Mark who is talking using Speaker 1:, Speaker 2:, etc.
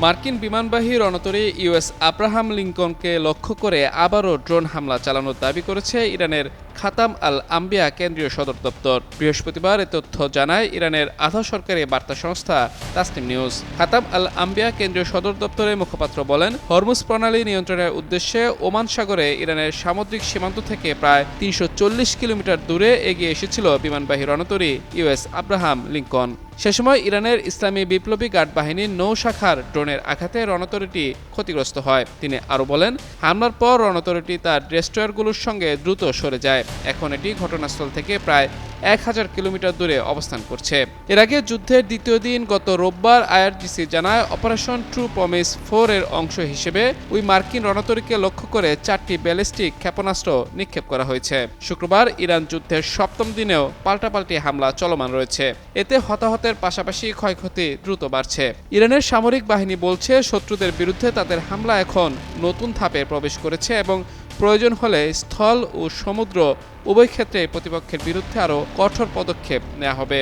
Speaker 1: মার্কিন বিমানবাহী রণতরী US Abraham লিঙ্কনকে লক্ষ্য করে আবারও ড্রোন হামলা চালানোর দাবি করেছে ইরানের খাতাম আল আম্বিয়া কেন্দ্রীয় সদর দপ্তর। বৃহস্পতিবার এ তথ্য জানায় ইরানের আধা সরকারি বার্তা সংস্থা তাসনিম নিউজ। খাতাম আল আম্বিয়া কেন্দ্রীয় সদর দপ্তরের মুখপাত্র বলেন, হরমুজ প্রণালী নিয়ন্ত্রণের উদ্দেশ্যে ওমান সাগরে ইরানের সামুদ্রিক সীমান্ত থেকে প্রায় ৩৪০ কিলোমিটার দূরে এগিয়ে এসেছিল বিমানবাহী রণতরী ইউএস আব্রাহাম লিঙ্কন। সে সময় ইরানের ইসলামী বিপ্লবী গার্ড বাহিনীর নৌ শাখার ড্রোনের আঘাতে রণতরীটি ক্ষতিগ্রস্ত হয়। তিনি আরও বলেন, হামলার পর রণতরীটি তার ডেস্ট্রয়ারগুলোর সঙ্গে দ্রুত সরে যায়। এখন এটি ঘটনাস্থল থেকে প্রায় ১,০০০ কিলোমিটার দূরে অবস্থান করছে। এর আগে যুদ্ধের দ্বিতীয় দিন গত রোববার আইআরজিসি জানায়, অপারেশন ট্রু প্রমিস 4 এর অংশ হিসেবে ওই মার্কিন রণতরীকে লক্ষ্য করে 4টি ব্যালিস্টিক ক্ষেপণাস্ত্র নিক্ষেপ করা হয়েছে। শুক্রবার ইরান যুদ্ধের 7ম দিনেও পাল্টাপাল্টি হামলা চলমান রয়েছে। এতে হতাহতের পাশাপাশি ক্ষয়ক্ষতি দ্রুত বাড়ছে। ইরানের সামরিক বাহিনী বলছে, শত্রুদের বিরুদ্ধে তাদের হামলা এখন নতুন ধাপে প্রবেশ করেছে এবং প্রয়োজন হলে স্থল ও সমুদ্র উভয় ক্ষেত্রে প্রতিপক্ষের বিরুদ্ধে আরও কঠোর পদক্ষেপ নেওয়া হবে।